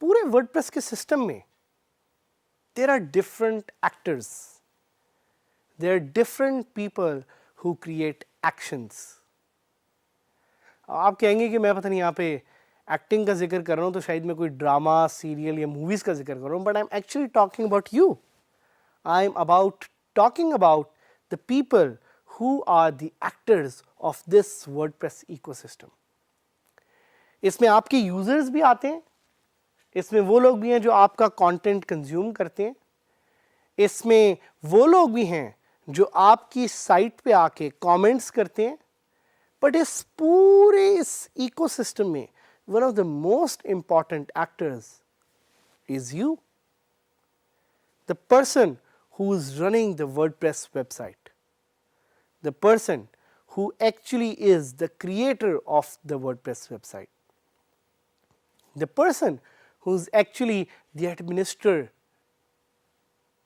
पूरे वर्डप्रेस के सिस्टम में there are different actors, there are different people who create actions. आप कहेंगे कि मैं पता नहीं यहाँ पे एक्टिंग का जिक्र कर रहा हूँ तो शायद मैं कोई ड्रामा सीरियल या मूवीज़ का जिक्र कर रहा हूँ, but I am actually talking about you. I am about talking about the people who are the actors of this WordPress ecosystem. इसमें आपके यूजर्स भी आते हैं, इसमें वो लोग भी हैं जो आपका कंटेंट कंज्यूम करते हैं, इसमें वो लोग भी हैं जो आपकी साइट पे आके कमेंट्स करते हैं, बट इस पूरे इस इकोसिस्टम में one of the most important actors is you, the person who is running the WordPress website, the person who actually is the creator of the WordPress website, the person who's actually the administrator,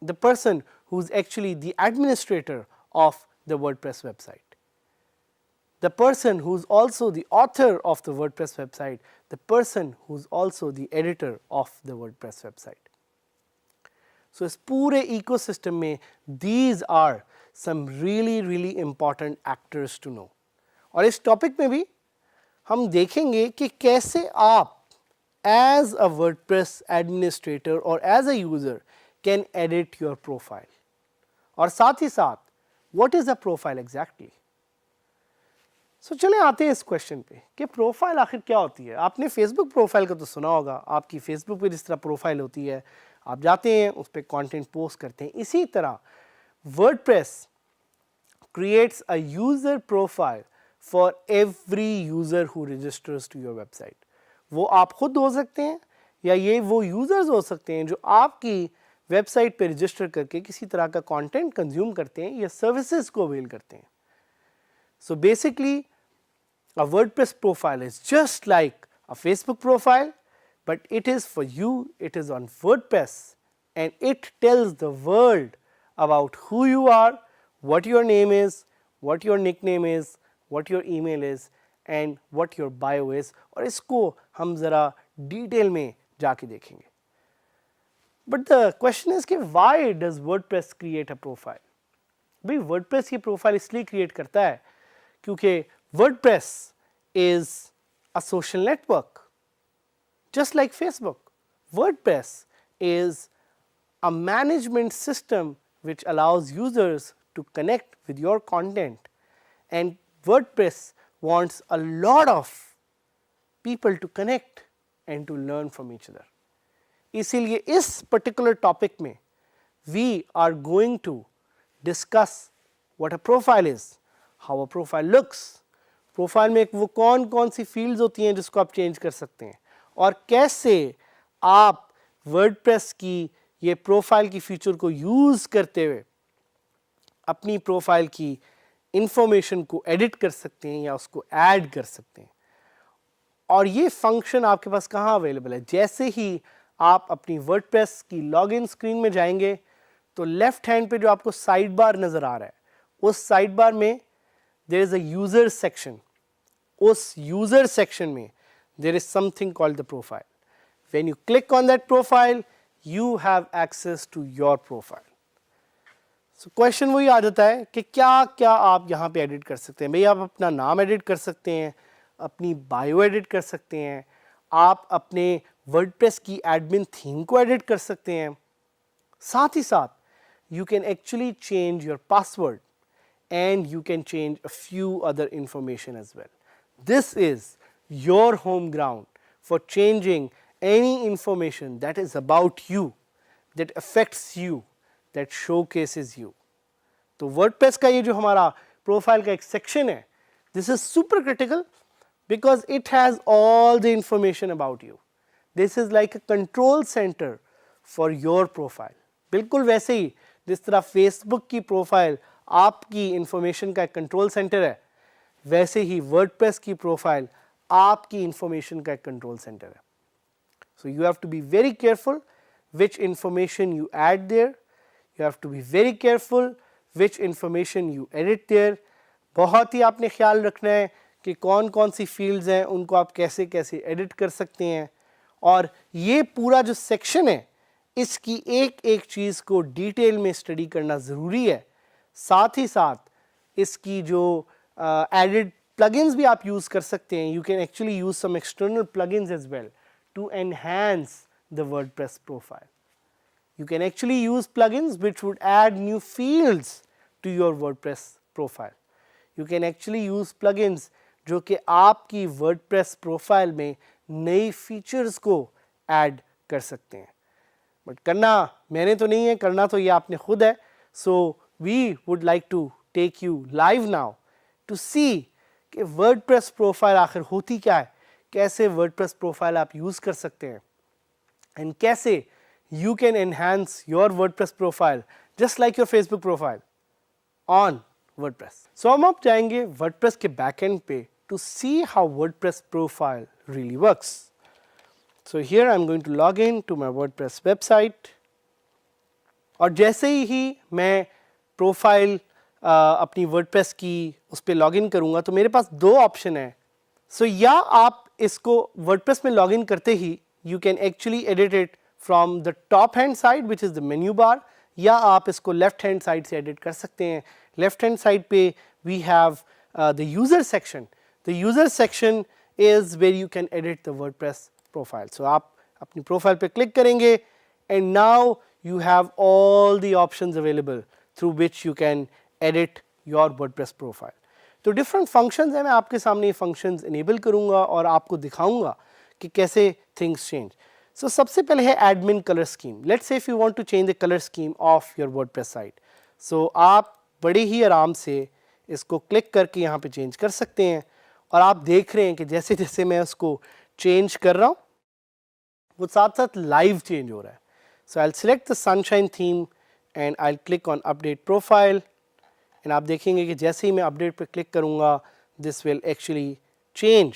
the person who's actually the administrator of the WordPress website, the person who's also the author of the WordPress website, the person who's also the editor of the WordPress website. So इस पूरे ecosystem में these are some really important actors to know. और इस topic में भी हम देखेंगे कि कैसे आप as a WordPress administrator or as a user can edit your profile. और साथ ही साथ what is a profile exactly? So चलें आते हैं इस क्वेश्चन पे कि प्रोफाइल आखिर क्या होती है. आपने फेसबुक प्रोफाइल का तो सुना होगा, आपकी फेसबुक पे जिस तरह प्रोफाइल होती है, आप जाते हैं उस पर कंटेंट पोस्ट करते हैं. इसी तरह WordPress creates a user profile for every user who registers to your website. वो आप खुद हो सकते हैं या ये वो यूजर्स हो सकते हैं जो आपकी वेबसाइट पे रजिस्टर करके किसी तरह का कंटेंट कंज्यूम करते हैं या सर्विसेज को अवेल करते हैं. So basically a WordPress profile is just like a Facebook profile, but it is for you, it is on WordPress, and it tells the world about who you are, what your name is, what your nickname is, what your email is, and what your bio is. और इसको हम ज़रा detail में जाके देखेंगे. But the question is कि why does WordPress create a profile? भाई WordPress ये प्रोफाइल इसलिए क्रिएट करता है क्योंकि WordPress is a social network, just like Facebook. WordPress is a management system which allows users to connect with your content, and WordPress wants a lot of people to connect and to learn from each other. इसीलिए इस particular topic में we are going to discuss what a profile is, how a profile looks, profile में वो कौन कौन सी fields होती हैं जिसको आप चेंज कर सकते हैं, और कैसे आप वर्डप्रेस की ये प्रोफाइल की फीचर को यूज़ करते हुए अपनी प्रोफाइल की इंफॉर्मेशन को एडिट कर सकते हैं या उसको ऐड कर सकते हैं. और ये फंक्शन आपके पास कहाँ अवेलेबल है. जैसे ही आप अपनी वर्डप्रेस की लॉगिन स्क्रीन में जाएंगे तो लेफ्ट हैंड पे जो आपको साइड बार नज़र आ रहा है, उस साइड बार में there is a user section. उस यूज़र सेक्शन में there is something called the profile. When you click on that profile you have access to your profile. So question वही आ जाता है कि क्या क्या आप यहाँ पे एडिट कर सकते हैं. भाई आप अपना नाम एडिट कर सकते हैं, अपनी बायो एडिट कर सकते हैं, आप अपने वर्डप्रेस की एडमिन थीम को एडिट कर सकते हैं. साथ ही साथ you can actually change your password and you can change a few other information as well. This is your home ground for changing any information that is about you, that affects you, that showcases you. तो WordPress का ये जो हमारा profile का एक section है, this is super critical because it has all the information about you. This is like a control center for your profile. बिल्कुल वैसे ही जिस तरह Facebook की प्रोफाइल आपकी इंफॉर्मेशन का एक कंट्रोल सेंटर है, वैसे ही वर्डप्रेस की प्रोफाइल आपकी इंफॉर्मेशन का एक कंट्रोल सेंटर है. So you have to be very careful which information you add there. You have to be very careful which information you edit there. बहुत ही आपने ख्याल रखना है कि कौन कौन सी फील्ड्स हैं उनको आप कैसे कैसे एडिट कर सकते हैं. और ये पूरा जो सेक्शन है इसकी एक एक चीज़ को डिटेल में स्टडी करना ज़रूरी है. साथ ही साथ इसकी जो एडिड प्लगइन्स भी आप यूज़ कर सकते हैं. You can actually use some external plugins as well to enhance the WordPress profile. You can actually use plugins which would add new fields to your WordPress profile. You can actually use plugins जो कि आपकी WordPress profile में नई features को add कर सकते हैं. But करना मैंने तो नहीं है, करना तो ये आपने खुद है. So we would like to take you live now to see कि WordPress profile आखिर होती क्या है, कैसे वर्डप्रेस प्रोफाइल आप यूज़ कर सकते हैं एंड कैसे you can enhance your WordPress profile just like your Facebook profile on WordPress. So हम अब जाएंगे वर्डप्रेस के बैकएंड पे to see how WordPress profile really works. So here I am going to log in to my WordPress website. और जैसे ही मैं profile अपनी WordPress की उस पर लॉग इन करूँगा तो मेरे पास दो ऑप्शन है. सो या आप इसको वर्डप्रेस में लॉगिन करते ही you can actually edit it from the top hand side which is the menu bar, या आप इसको लेफ्ट हैंड साइड से एडिट कर सकते हैं. लेफ्ट हैंड साइड पे we have the user section. The user section is where you can edit the WordPress profile. सो आप अपनी प्रोफाइल पे क्लिक करेंगे and now you have all the options available through which you can edit your WordPress profile. तो different functions हैं, मैं आपके सामने ये फंक्शंस इनेबल करूंगा और आपको दिखाऊंगा कि कैसे थिंग्स चेंज. सो सबसे पहले है admin colour scheme. Let's say if you want to change the colour scheme of your WordPress site. So आप बड़े ही आराम से इसको क्लिक करके यहाँ पे चेंज कर सकते हैं. और आप देख रहे हैं कि जैसे जैसे मैं उसको चेंज कर रहा हूँ वो साथ साथ लाइव चेंज हो रहा है. So I will select the sunshine theme and I will click on update profile. And आप देखेंगे कि जैसे ही मैं अपडेट पे क्लिक करूंगा this will actually change.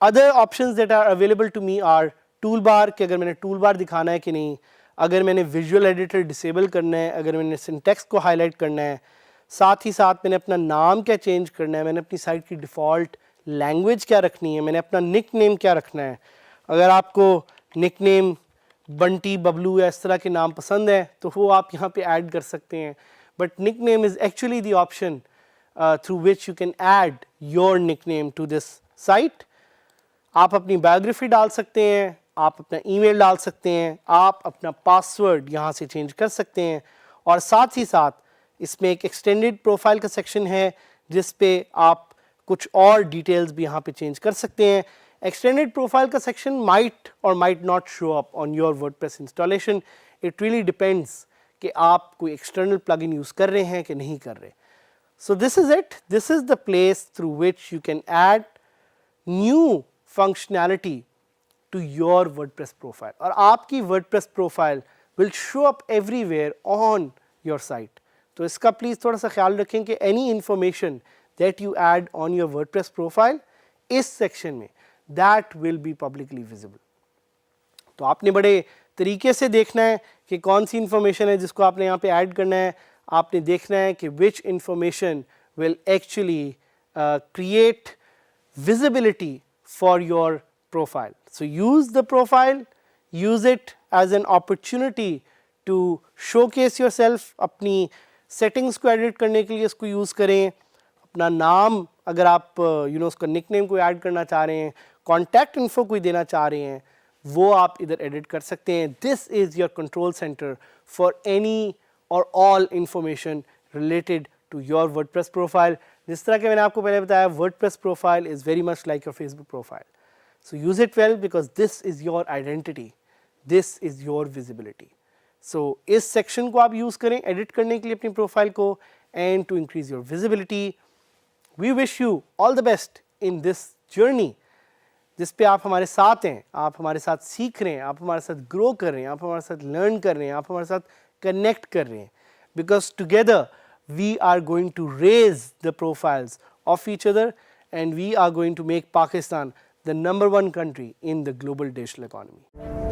Other options that are available to me are tool bar, कि अगर मैंने टूल बार दिखाना है कि नहीं, अगर मैंने विजुअल एडिटर डिसेबल करना है, अगर मैंने सिंटेक्स को हाईलाइट करना है, साथ ही साथ मैंने अपना नाम क्या चेंज करना है, मैंने अपनी साइट की डिफ़ॉल्ट लैंग्वेज क्या रखनी है, मैंने अपना निक नेम क्या रखना है. अगर आपको निक नेम बंटी, बबलू या इस तरह के नाम पसंद है तो वो आप यहाँ पे ऐड कर सकते हैं. But nick name is actually the option through which you can add your nick name to this site. आप अपनी बायोग्राफी डाल सकते हैं, आप अपना ईमेल डाल सकते हैं, आप अपना पासवर्ड यहाँ से चेंज कर सकते हैं. और साथ ही साथ इसमें एक एक्सटेंडेड प्रोफाइल का सेक्शन है जिस पे आप कुछ और डिटेल्स भी यहाँ पे चेंज कर सकते हैं. Extended profile का section might or might not show up on your WordPress installation. It really depends कि आप कोई external plugin use कर रहे हैं कि नहीं कर रहे. So this is it. This is the place through which you can add new functionality to your WordPress profile. और आपकी WordPress profile will show up everywhere on your site. तो इसका please थोड़ा सा ख्याल रखें कि any information that you add on your WordPress profile इस section में that will be publicly visible. तो आपने बड़े तरीके से देखना है कि कौन सी इंफॉर्मेशन है जिसको आपने यहाँ पे ऐड करना है. आपने देखना है कि which information will actually create visibility for your profile. So use the profile, use it as an opportunity to showcase yourself. अपनी settings को edit करने के लिए इसको use करें. अपना नाम अगर आप उसका निकनेम को ऐड करना चाह रहे हैं, कॉन्टैक्ट इन्फो कोई देना चाह रहे हैं, वो आप इधर एडिट कर सकते हैं. This is your control centre for any और all information related to your WordPress profile. जिस तरह के मैंने आपको पहले बताया, WordPress profile is very much like your Facebook profile. So use it well because this is your identity, this is your visibility. So इस section को आप यूज़ करें एडिट करने के लिए अपनी प्रोफाइल को and to increase your visibility. We wish you all the best in this journey जिस पे आप हमारे साथ हैं, आप हमारे साथ सीख रहे हैं, आप हमारे साथ ग्रो कर रहे हैं, आप हमारे साथ लर्न कर रहे हैं, आप हमारे साथ कनेक्ट कर रहे हैं. because together we are going to raise the profiles of each other and we are going to make Pakistan the #1 country in the global digital economy.